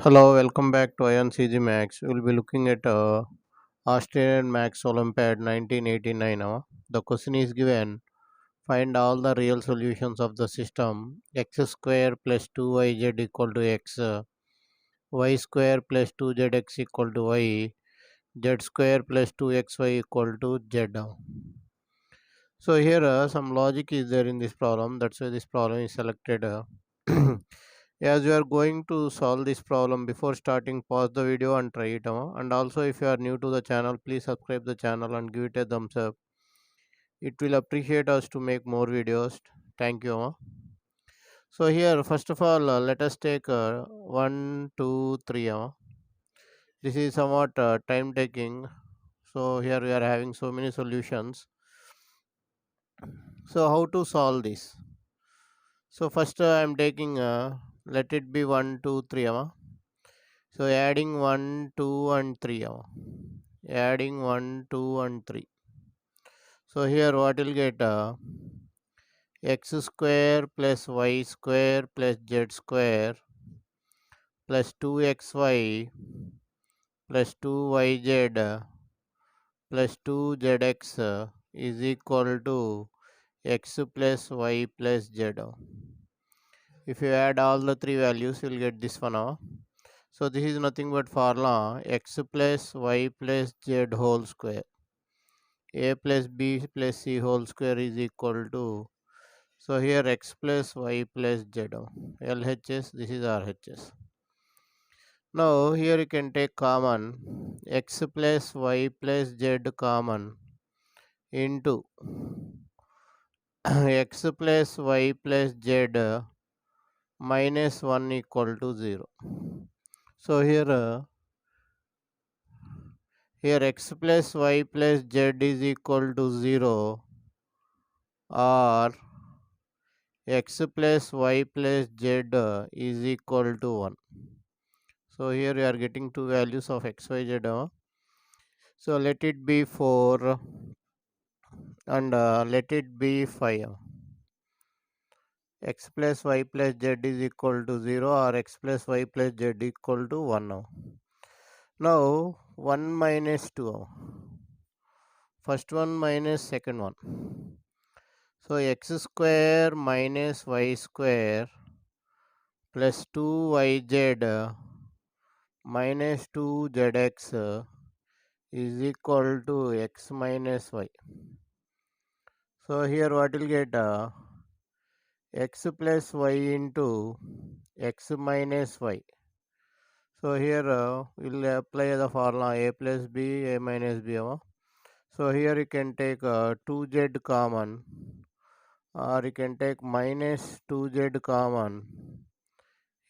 Hello, welcome back to AyaansEasyMath. We'll be looking at Australian Max Olympiad 1989. The question is given: find all the real solutions of the system x square plus 2yz equal to x, y square plus 2zx equal to y, z square plus 2xy equal to z. So here some logic is there in this problem. That's why this problem is selected. As you are going to solve this problem, before starting, pause the video and try it. And also, if you are new to the channel, please subscribe the channel and give it a thumbs up. It will appreciate us to make more videos. Thank you. So here, first of all, let us take 1, 2, 3. This is somewhat time taking. So here we are having so many solutions. So how to solve this? So first I am taking let it be 1, 2, 3. So adding 1, 2 and 3. Adding 1, 2 and 3. So here what will get x square plus y square plus z square plus 2xy plus 2yz plus 2zx is equal to x plus y plus z. If you add all the three values, you will get this one. So this is nothing but formula x plus y plus z whole square. A plus b plus c whole square is equal to, so here x plus y plus z. LHS, this is RHS. Now here you can take common x plus y plus z common into x plus y plus z minus 1 equal to 0. So here x plus y plus z is equal to 0, or x plus y plus z is equal to 1. So here we are getting two values of x, y, z. So let it be 4 and let it be 5. X plus y plus z is equal to 0, or x plus y plus z equal to 1. Now 1 minus 2. First one minus second one. So x square minus y square plus 2yz minus 2zx is equal to x minus y. So here what will get x plus y into x minus y. So here we'll apply the formula a plus b, a minus b. So here you can take 2z common, or you can take minus 2z common.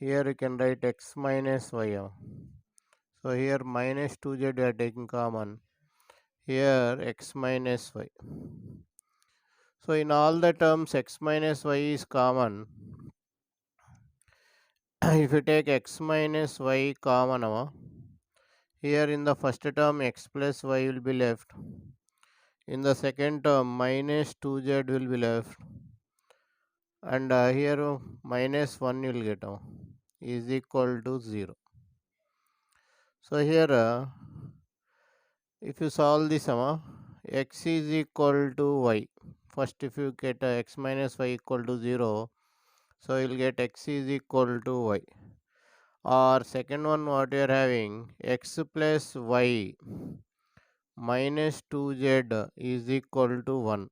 Here you can write x minus y. So here minus 2z we are taking common. Here x minus y. So in all the terms x minus y is common. If you take x minus y common, here in the first term x plus y will be left. In the second term minus 2z will be left. And here minus 1 you will get is equal to 0. So here if you solve this x is equal to y. First if you get x minus y equal to 0, so you will get x is equal to y. Or second one what you are having, x plus y minus 2z is equal to 1.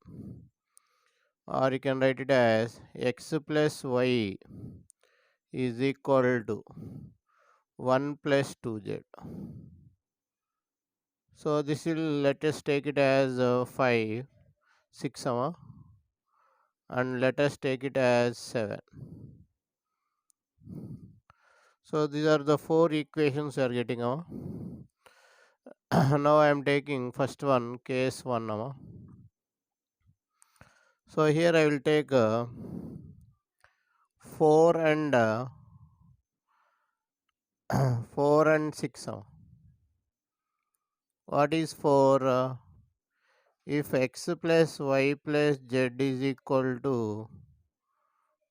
Or you can write it as x plus y is equal to 1 plus 2z. So this will, let us take it as 5, 6 and let us take it as 7. So these are the four equations you are getting. Now I am taking first one, case 1. So here I will take 4 and 4 and 6. What is 4? If x plus y plus z is equal to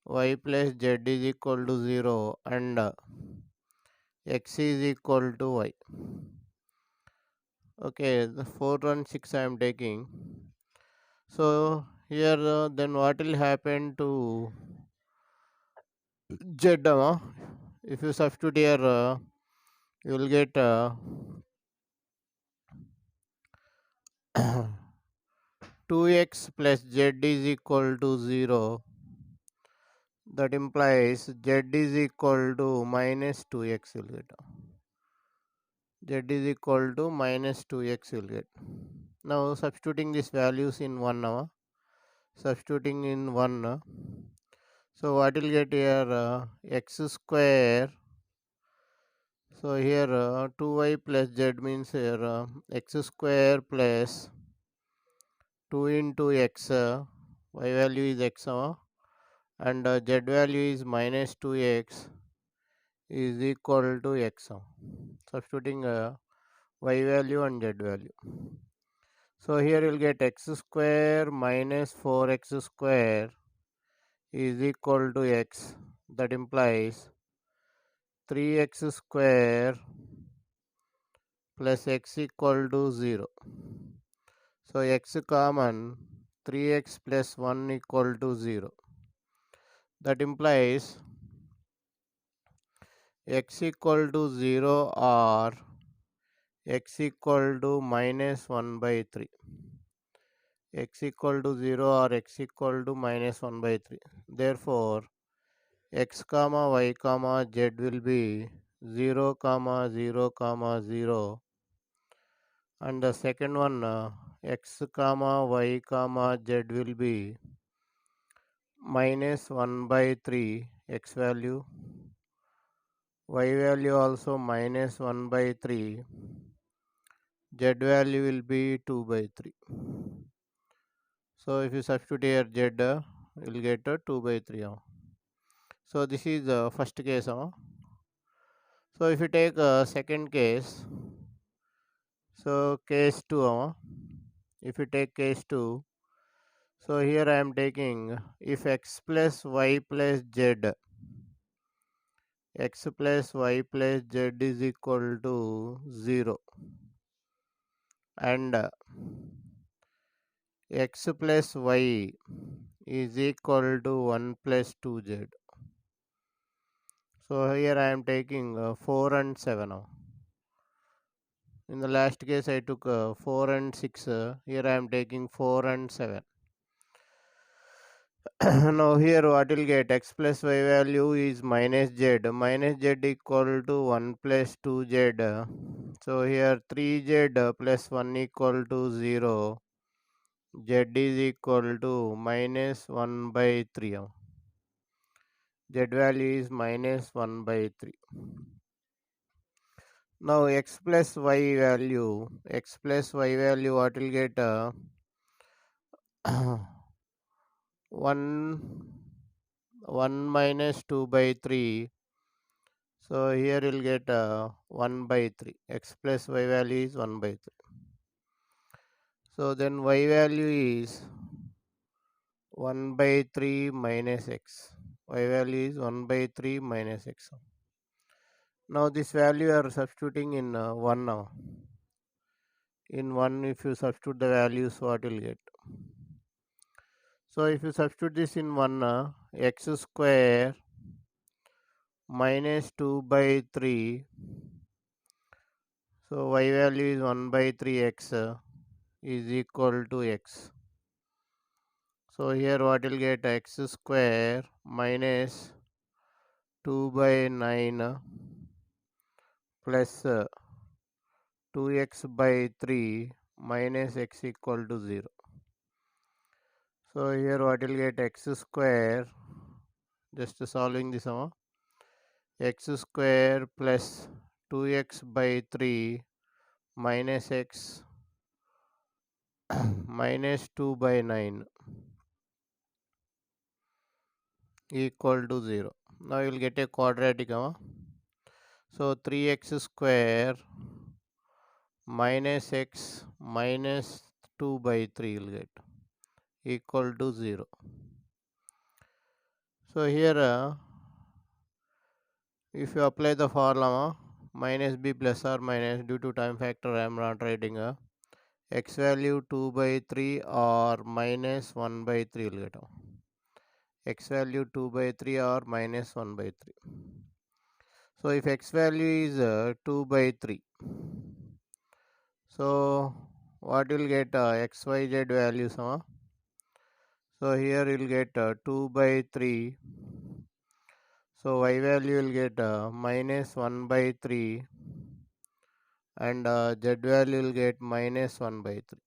y plus z is equal to 0 and x is equal to y. Okay, the 4 and 6 I am taking. So here then what will happen to z? If you substitute here, you will get 2x plus z is equal to 0. That implies z is equal to minus 2x you will get. Z is equal to minus 2x you will get. Now substituting these values in 1 now. Substituting in 1. So what will get here? X square. So here 2y plus z means here x square plus 2 into x. Y value is x and z value is minus 2x is equal to x. Substituting y value and z value. So here you will get x square minus 4x square is equal to x. That implies 3x square plus x equal to 0. So x common, 3x plus 1 equal to 0. That implies x equal to 0 or x equal to minus 1 by 3. X equal to 0 or x equal to minus 1 by 3. Therefore, x comma y comma z will be 0 comma 0 comma 0, and the second one x comma y comma z will be minus 1 by 3 x value, y value also minus 1 by 3, z value will be 2 by 3. So if you substitute here z, you will get 2 by 3. So this is the first case. So if you take second case, so case 2. If you take case 2, so here I am taking if x plus y plus z, x plus y plus z is equal to 0 and x plus y is equal to 1 plus 2z. So here I am taking 4 and 7. In the last case I took 4 and 6. Here I am taking 4 and 7. Now here what will get? X plus y value is minus z. Minus z equal to 1 plus 2z. So here 3z plus 1 equal to 0. Z is equal to minus 1 by 3. Z value is minus 1 by 3. Now x plus y value what will get? 1 minus 2 by 3. So here you will get 1 by 3. X plus y value is 1 by 3. So then y value is 1 by 3 minus x. Y value is 1 by 3 minus x. Now this value are substituting in 1 now. In 1 if you substitute the values, what you will get? So if you substitute this in 1, x square minus 2 by 3. So y value is 1 by 3x is equal to x. So here what will get? X square minus 2 by 9 plus 2x by 3 minus x equal to 0. So here what will get? X square, just solving this x square plus 2x by 3 minus x minus 2 by 9 equal to 0. Now you will get a quadratic. So 3x square minus x minus 2 by 3 will get equal to 0. So here if you apply the formula, minus b plus or minus, due to time factor I am not writing x value 2 by 3 or minus 1 by 3 will get x value 2 by 3 or minus 1 by 3. So if x value is 2 by 3, so what will get x, y, z values? So here you will get 2 by 3. So y value will get minus 1 by 3 and z value will get minus 1 by 3.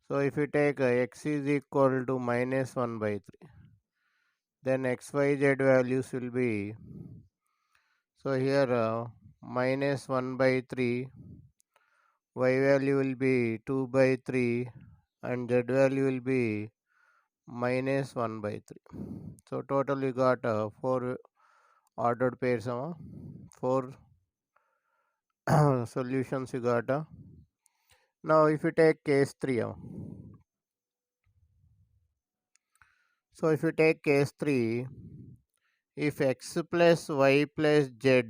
So if you take x is equal to minus 1 by 3, then x, y, z values will be, so here minus 1 by 3, y value will be 2 by 3 and z value will be minus 1 by 3. So total you got 4 ordered pairs, 4 solutions you got. Now if you take case 3, so if you take case 3, if x plus y plus z,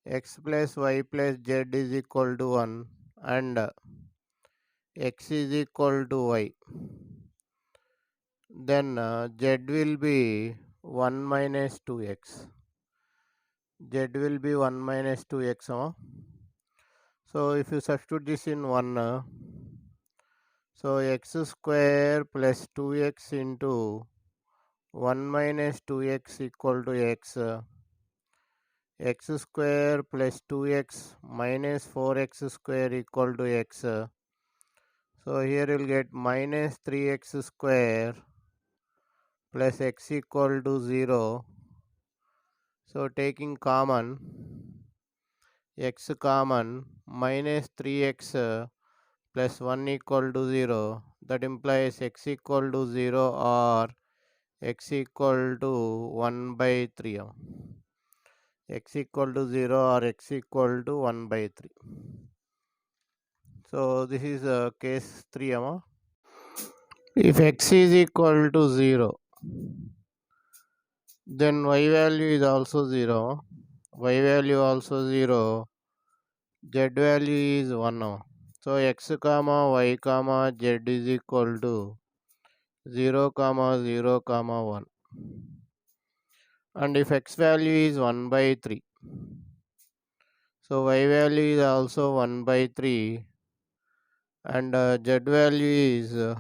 x plus y plus z is equal to 1 and x is equal to y, then z will be 1 minus 2x. Z will be 1 minus 2x. So if you substitute this in 1, so x square plus 2x into 1 minus 2x equal to x. X square plus 2x minus 4x square equal to x. So here you will get minus 3x square plus x equal to 0. So taking common, x common, minus 3x plus 1 equal to 0. That implies x equal to 0 or x equal to 1 by 3. X equal to 0 or x equal to 1 by 3. So this is case 3. If x is equal to 0, then y value is also 0. Y value also 0. Z value is 1. So x comma y comma z is equal to 0 comma 0 comma 1. And if x value is 1 by 3, so y value is also 1 by 3 and z value is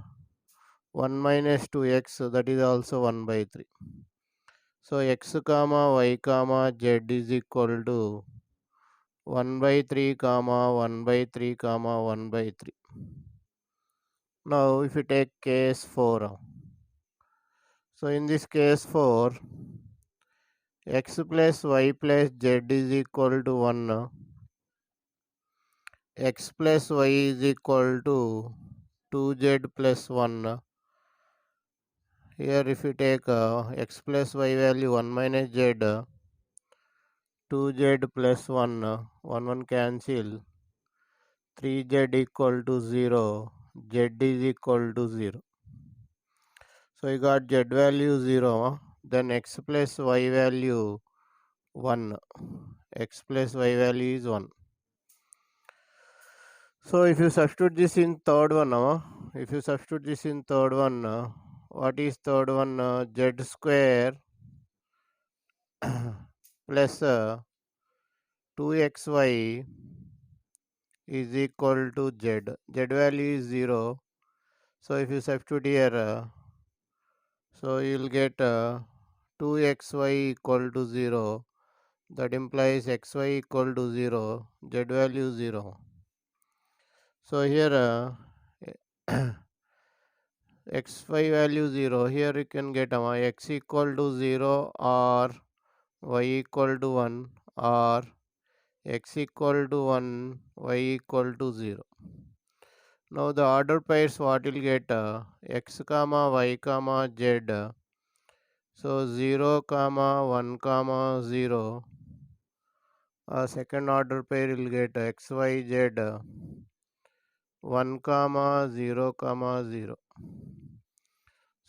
1 minus 2x, so that is also 1 by 3. So x comma y comma z is equal to 1 by 3 comma 1 by 3 comma 1 by 3. Now if you take case 4, so in this case 4, x plus y plus z is equal to 1. X plus y is equal to 2z plus 1. Here if you take x plus y value 1 minus z, 2z plus 1, 1 cancel, 3z equal to 0, z is equal to 0. So you got z value 0, then x plus y value 1, x plus y value is 1. So if you substitute this in third one, what is third one? Z square plus 2xy is equal to z. Z value is 0. So if you substitute here, so you will get 2xy equal to 0. That implies xy equal to 0. Z value 0. So here xy value 0. Here you can get x equal to 0 or y equal to 1 or x equal to 1, y equal to 0. Now the order pairs what will get x comma y comma z. So 0 comma 1 comma 0. Second order pair will get x y z 1 comma 0 comma 0.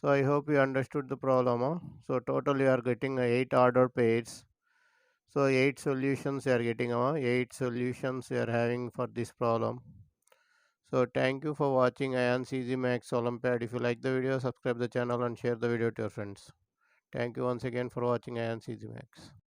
So I hope you understood the problem. So total you are getting 8 order pairs. So 8 solutions you are getting, 8 solutions you are having for this problem. So thank you for watching AyaansEasyMath Olympiad. If you like the video, subscribe the channel and share the video to your friends. Thank you once again for watching AyaansEasyMath.